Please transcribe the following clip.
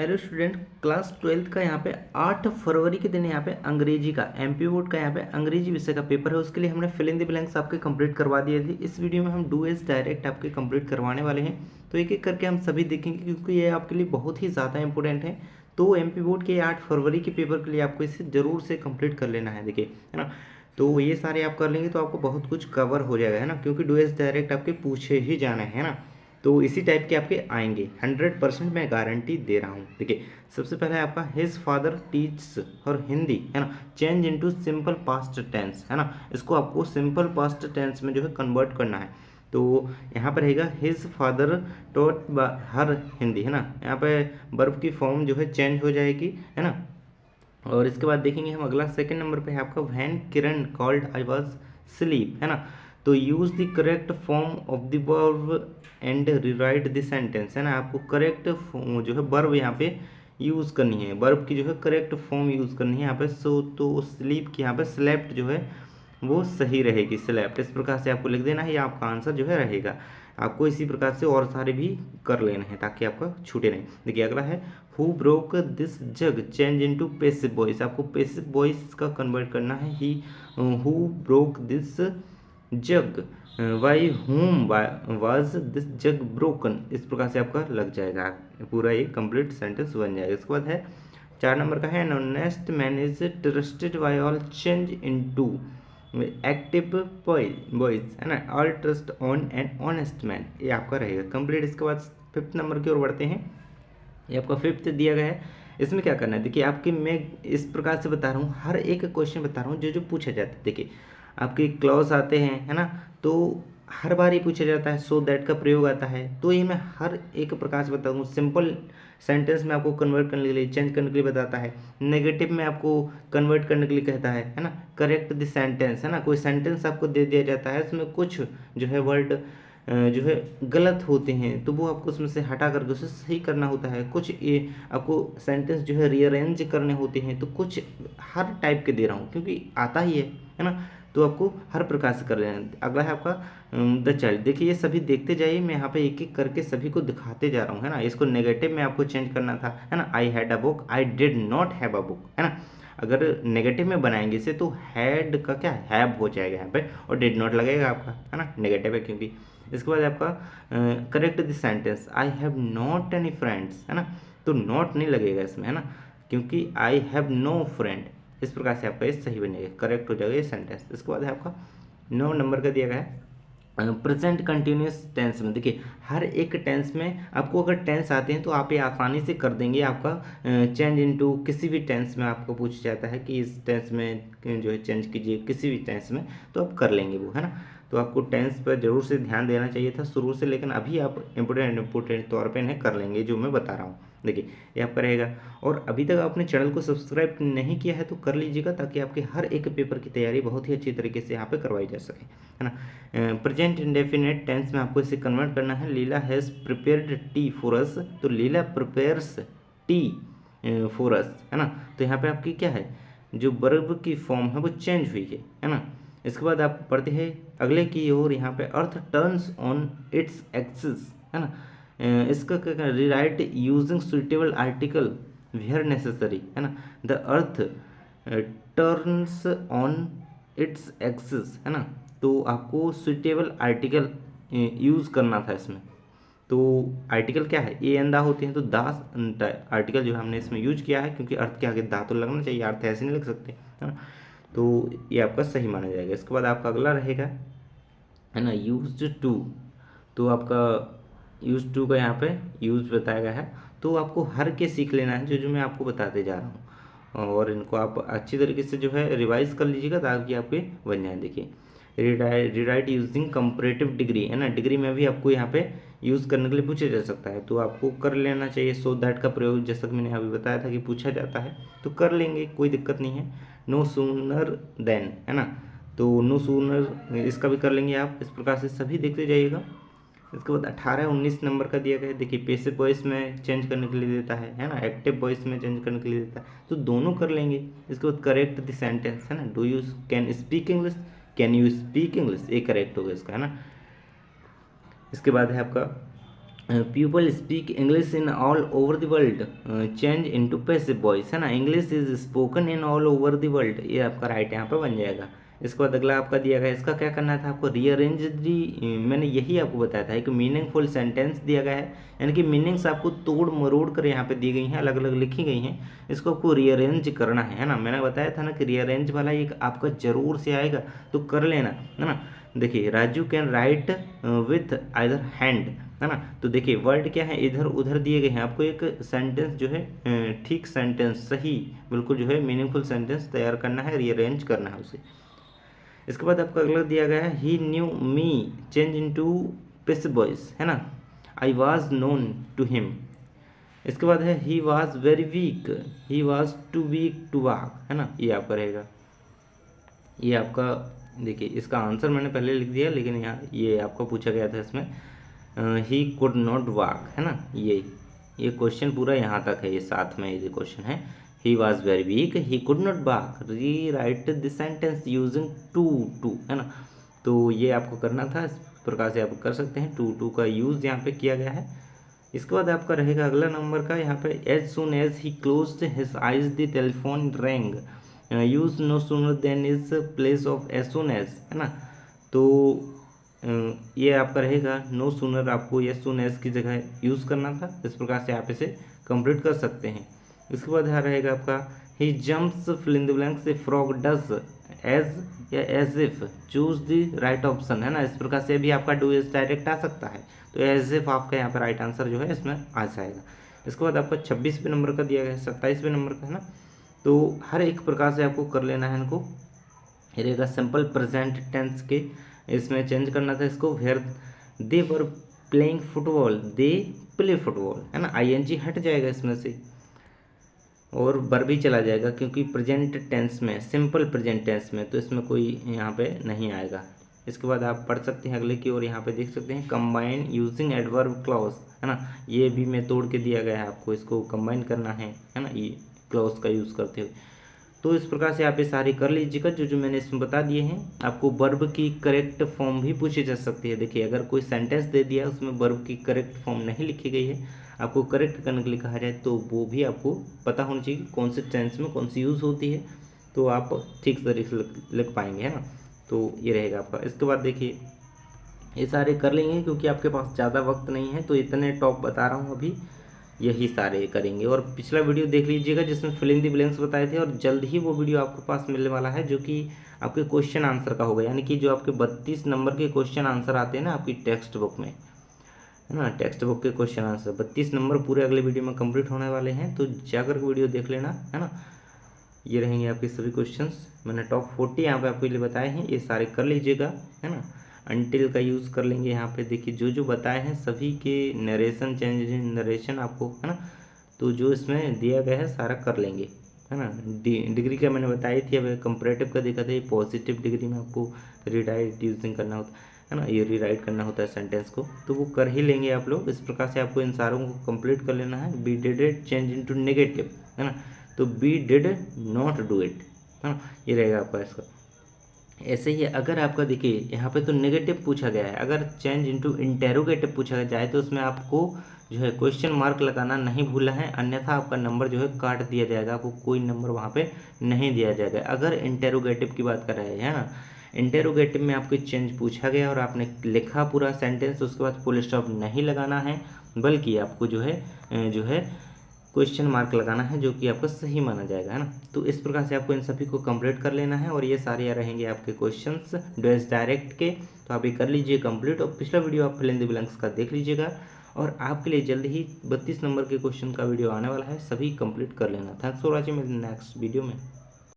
Hello student, class 12th का यहाँ पे 8 फरवरी के दिन यहाँ पे अंग्रेजी का एमपी बोर्ड का यहाँ पे अंग्रेजी विषय का पेपर है। उसके लिए हमने फिल इन द ब्लैंक्स आपके कंप्लीट करवा दिए थे। इस वीडियो में हम डू एज डायरेक्ट आपके कंप्लीट करवाने वाले हैं, तो एक एक करके हम सभी देखेंगे क्योंकि ये आपके लिए बहुत ही ज़्यादा इंपॉर्टेंट है। तो एमपी बोर्ड के 8 फरवरी के पेपर के लिए आपको इसे ज़रूर से कंप्लीट कर लेना है। देखिए, है ना, तो ये सारे आप कर लेंगे तो आपको बहुत कुछ कवर हो जाएगा, है ना, क्योंकि डू एज डायरेक्ट आपके पूछे ही जाना है ना। तो इसी टाइप के आपके आएंगे, 100% मैं गारंटी दे रहा हूँ। देखिए, सबसे पहले आपका हिज फादर टीच्स और हिंदी, है ना, change into simple past tense, है ना, इसको आपको सिंपल पास्ट टेंस में जो है कन्वर्ट करना है। तो यहाँ पर रहेगा हिज फादर टॉट हर हिंदी, है ना, यहाँ पे वर्ब की फॉर्म जो है चेंज हो जाएगी, है ना। और इसके बाद देखेंगे हम अगला सेकंड नंबर पे है आपका when Kiran called I was sleep, है ना। तो use the correct form of the verb and rewrite the sentence, है ना, आपको करेक्ट जो है वर्ब यहाँ पे यूज़ करनी है, वर्ब की जो है करेक्ट फॉर्म यूज़ करनी है यहाँ पे। सो तो स्लीप की यहाँ पे स्लेप्ट जो है वो सही रहेगी, स्लेप्ट, इस प्रकार से आपको लिख देना है, ये आपका आंसर जो है रहेगा। आपको इसी प्रकार से और सारे भी कर लेने हैं ताकि आपका छूटे नहीं। देखिए अगला है who broke this jug change into passive voice, आपको पैसिव वॉइस का कन्वर्ट करना है। He who broke this jug, by whom was this jug broken, इस प्रकार से आपका लग जाएगा, पूरा एक कंप्लीट सेंटेंस बन जाएगा। इसके बाद है 4 नंबर का है honest man is trusted bye all change into active boys, है ना, all trust on an honest man, ये आपका रहेगा कंप्लीट। इसके बाद 5th नंबर की ओर बढ़ते हैं, ये आपका 5th दिया गया है। इसमें क्या करना है, देखिए आपके मैं इस प्रकार से बता रहा हूँ, हर एक क्वेश्चन बता रहा हूँ जो जो पूछा जाता है। देखिए आपके क्लॉज आते हैं, है ना, तो हर बार ही पूछा जाता है, सो दैट का प्रयोग आता है, तो ये मैं हर एक प्रकार से बताऊँ। सिंपल सेंटेंस में आपको कन्वर्ट करने के लिए, चेंज करने के लिए बताता है, नेगेटिव में आपको कन्वर्ट करने के लिए कहता है ना, करेक्ट द सेंटेंस, है ना, कोई सेंटेंस आपको दे दिया जाता है, उसमें कुछ जो है वर्ड जो है गलत होते हैं तो वो आपको उसमें से हटा करके उसे सही करना होता है। कुछ ये आपको सेंटेंस जो है रीअरेंज करने होते हैं, तो कुछ हर टाइप के दे रहा हूँ क्योंकि आता ही है ना, तो आपको हर प्रकार से कर लेना है। अगला है आपका द चाइल्ड, देखिए ये सभी देखते जाइए, मैं यहाँ पे एक एक करके सभी को दिखाते जा रहा हूँ, है ना। इसको नेगेटिव में आपको चेंज करना था, है ना, I had a book, I did not have a book, है ना। अगर नेगेटिव में बनाएंगे इसे तो हैड का क्या हैव हो जाएगा यहाँ पे, और डिड नॉट लगेगा आपका, है ना, नेगेटिव है क्योंकि। इसके बाद आपका correct the sentence, I have not any friends, है ना, तो नॉट नहीं लगेगा इसमें, है ना, क्योंकि आई हैव नो फ्रेंड, इस प्रकार से आपका ये सही बनेगा, करेक्ट हो जाएगा ये सेंटेंस। इसके बाद है आपका 9 नंबर का दिया गया है प्रेजेंट कंटिन्यूस टेंस में। देखिए हर एक टेंस में आपको अगर टेंस आते हैं तो आप ये आसानी से कर देंगे। आपका चेंज इनटू किसी भी टेंस में आपको पूछा जाता है कि इस टेंस में जो है चेंज कीजिए किसी भी टेंस में, तो आप कर लेंगे वो, है ना। तो आपको टेंस पर जरूर से ध्यान देना चाहिए था शुरू से, लेकिन अभी आप इम्पोर्टेंट तौर पर इन्हें कर लेंगे जो मैं बता रहा हूँ। देखिए ये आपका रहेगा, और अभी तक आपने चैनल को सब्सक्राइब नहीं किया है तो कर लीजिएगा ताकि आपके हर एक पेपर की तैयारी बहुत ही अच्छी तरीके से यहाँ पे करवाई जा सके, है ना। प्रेजेंट इंडेफिनेट टेंस में आपको इसे कन्वर्ट करना है। Leela has prepared tea for us, तो Leela prepares tea for us, है ना। तो यहाँ पे आपकी क्या है, जो वर्ब की फॉर्म है वो चेंज हुई है ना। इसके बाद आप पढ़ते हैं अगले की ओर, यहाँ पे earth turns on its axis, है ना। इसका क्या rewrite using suitable article where necessary, है ना। The earth turns on its axis, है ना, तो आपको सुइटेबल आर्टिकल यूज़ करना था इसमें। तो आर्टिकल क्या है, ए एन दा होते हैं, तो दास आर्टिकल जो हमने इसमें यूज किया है क्योंकि अर्थ के आगे दा तो लगना चाहिए, अर्थ ऐसे नहीं लग सकते, है ना। तो ये आपका सही माना जाएगा। इसके बाद आपका अगला रहेगा, है ना, यूज टू, तो आपका यूज टू का यहाँ पे यूज बताया गया है, तो आपको हर के सीख लेना है जो जो मैं आपको बताते जा रहा हूँ, और इनको आप अच्छी तरीके से जो है रिवाइज कर लीजिएगा ताकि आपके बन जाए। देखिए रिराइट यूजिंग कंपैरेटिव डिग्री, है ना, डिग्री में भी आपको यहाँ पे यूज़ करने के लिए पूछा जा सकता है, तो आपको कर लेना चाहिए। सो दैट का प्रयोग जैसा कि मैंने अभी बताया था कि पूछा जाता है तो कर लेंगे, कोई दिक्कत नहीं है। नो सूनर देन, है ना, तो नो सूनर इसका भी कर लेंगे आप, इस प्रकार से सभी देखते जाइएगा। इसके बाद 18-19 नंबर का दिया गया है। देखिए पैसिव वॉइस में चेंज करने के लिए देता है ना, एक्टिव वॉइस में चेंज करने के लिए देता है, तो दोनों कर लेंगे। इसके बाद करेक्ट द सेंटेंस, है ना, do you can speak English, can you speak English, ये करेक्ट होगा इसका, है ना। इसके बाद है आपका people speak English in all over the world, change into passive voice, है ना, English is spoken in all over the world, ये आपका राइट यहाँ पे बन जाएगा। इसके बाद अगला आपका दिया गया, इसका क्या करना था आपको, रीअरेंज दी, मैंने यही आपको बताया था, एक मीनिंगफुल सेंटेंस दिया गया है, यानी कि मीनिंग्स आपको तोड़ मरोड़ कर यहाँ पे दी गई हैं, अलग अलग लिखी गई हैं, इसको आपको रीअरेंज करना है ना। मैंने बताया था ना कि रीअरेंज वाला एक आपका जरूर से आएगा, तो कर लेना, है ना। देखिए, Raju can write with either hand, है ना। तो देखिए वर्ड क्या है, इधर उधर दिए गए हैं, आपको एक सेंटेंस जो है ठीक सेंटेंस, सही बिल्कुल जो है मीनिंगफुल सेंटेंस तैयार करना है, रीअरेंज करना है उसे। इसके बाद आपका अगला दिया गया है, he knew me change into passive voice, है ना, I was known to him. इसके बाद है he was very weak, he was too weak to walk, है ना, ये आपका रहेगा। ये आपका देखिए, इसका आंसर मैंने पहले लिख दिया, लेकिन यहाँ ये आपको पूछा गया था इसमें, ही कुड नॉट वॉक, है ना, ये क्वेश्चन पूरा यहाँ तक है, ये साथ में ये क्वेश्चन है, he was very weak, he could not walk, rewrite the sentence using too, है ना। तो ये आपको करना था, इस प्रकार से आप कर सकते हैं, टू का यूज़ यहाँ पे किया गया है। इसके बाद आपका रहेगा अगला नंबर का यहाँ पे, as soon as he closed his eyes the telephone rang, use no sooner than is place of as soon as, है ना। तो ये आपका रहेगा नो सूनर, आपको एज सुन एज की जगह यूज़ करना था, इस प्रकार से आप इसे कंप्लीट कर सकते हैं। इसके बाद यहाँ रहेगा आपका, he jumps fill in the blanks, a frog does as या as if, choose the right option, है ना। इस प्रकार से भी आपका डू इज डायरेक्ट आ सकता है, तो एज इफ आपका यहाँ पर राइट आंसर जो है इसमें आ जाएगा। इसके बाद आपका 26वें नंबर का दिया गया है, 27वें नंबर का, है ना। तो हर एक प्रकार से आपको कर लेना है इनको। ये रहेगा सिंपल प्रेजेंट टेंस के, इसमें चेंज करना था इसको, where they were playing football, they play football, है ना, आईएनजी हट जाएगा इसमें से और वर भी चला जाएगा, क्योंकि प्रेजेंट टेंस में, सिंपल प्रेजेंट टेंस में, तो इसमें कोई यहाँ पे नहीं आएगा। इसके बाद आप पढ़ सकते हैं अगले की ओर, यहाँ पे देख सकते हैं कंबाइन यूजिंग एडवर्ब क्लॉज, है ना, ये भी मैं तोड़ के दिया गया है आपको, इसको कंबाइन करना है ना, ये क्लॉज का यूज़ करते हुए। तो इस प्रकार से आप ये सारी कर लीजिएगा, जो मैंने इसमें बता दिए हैं। आपको वर्ब की करेक्ट फॉर्म भी पूछी जा सकती है। देखिए, अगर कोई सेंटेंस दे दिया उसमें वर्ब की करेक्ट फॉर्म नहीं लिखी गई है, आपको करेक्ट करने के लिए कहा जाए, तो वो भी आपको पता होना चाहिए कि कौन से टेंस में कौन सी यूज़ होती है, तो आप ठीक तरीके से लिख पाएंगे, है ना। तो ये रहेगा आपका। इसके बाद देखिए, ये सारे कर लेंगे, क्योंकि आपके पास ज़्यादा वक्त नहीं है, तो इतने टॉप बता रहा हूँ अभी, यही सारे करेंगे। और पिछला वीडियो देख लीजिएगा जिसमें फिल इन द ब्लैंक्स बताए थे, और जल्द ही वो वीडियो आपके पास मिलने वाला है, जो कि आपके क्वेश्चन आंसर का होगा, यानी कि जो आपके 32 नंबर के क्वेश्चन आंसर आते हैं ना आपकी टेक्स्ट बुक में, है ना, टेक्स्ट बुक के क्वेश्चन आंसर 32 नंबर पूरे अगले वीडियो में कंप्लीट होने वाले हैं, तो जाकर वीडियो देख लेना, है ना। ये रहेंगे आपके सभी क्वेश्चंस, मैंने टॉप 40 यहाँ पे आपके लिए बताए हैं, ये सारे कर लीजिएगा, है ना। अनटिल का यूज़ कर लेंगे यहाँ पे, देखिए जो बताए हैं सभी के नरेशन, चेंज इन नरेशन आपको, है ना, तो जो इसमें दिया गया है सारा कर लेंगे, है ना। डिग्री का मैंने बताई थी, अब कंपैरेटिव का देखा था, ये पॉजिटिव डिग्री में आपको रीराइट यूजिंग करना होता है ना, ये रीराइट करना होता है सेंटेंस को, तो वो कर ही लेंगे आप लोग। इस प्रकार से आपको इन सारों को कंप्लीट कर लेना है। B did it change into negative, है ना, तो B did not do it, है ना, ये रहेगा आपका इसका। ऐसे ही अगर आपका देखिए यहाँ पे तो नेगेटिव पूछा गया है, अगर चेंज इनटू इंटेरोगेटिव पूछा जाए तो उसमें आपको जो है क्वेश्चन मार्क लगाना नहीं भूलना है, अन्यथा आपका नंबर जो है काट दिया जाएगा, आपको कोई नंबर वहाँ पे नहीं दिया जाएगा। अगर इंटेरोगेटिव की बात कर रहे हैं, है ना, इंटेरोगेटिव में आपको चेंज पूछा गया और आपने लिखा पूरा सेंटेंस, उसके बाद फुल स्टॉप नहीं लगाना है, बल्कि आपको जो है क्वेश्चन मार्क लगाना है, जो कि आपका सही माना जाएगा, है ना। तो इस प्रकार से आपको इन सभी को कंप्लीट कर लेना है, और ये सारे रहेंगे आपके क्वेश्चंस डोएस डायरेक्ट के, तो आप ये कर लीजिए कंप्लीट। और पिछला वीडियो आप फिल इन द ब्लैंक्स का देख लीजिएगा, और आपके लिए जल्द ही 32 नंबर के क्वेश्चन का वीडियो आने वाला है, सभी कंप्लीट कर लेना। Thanks for watching, next video में।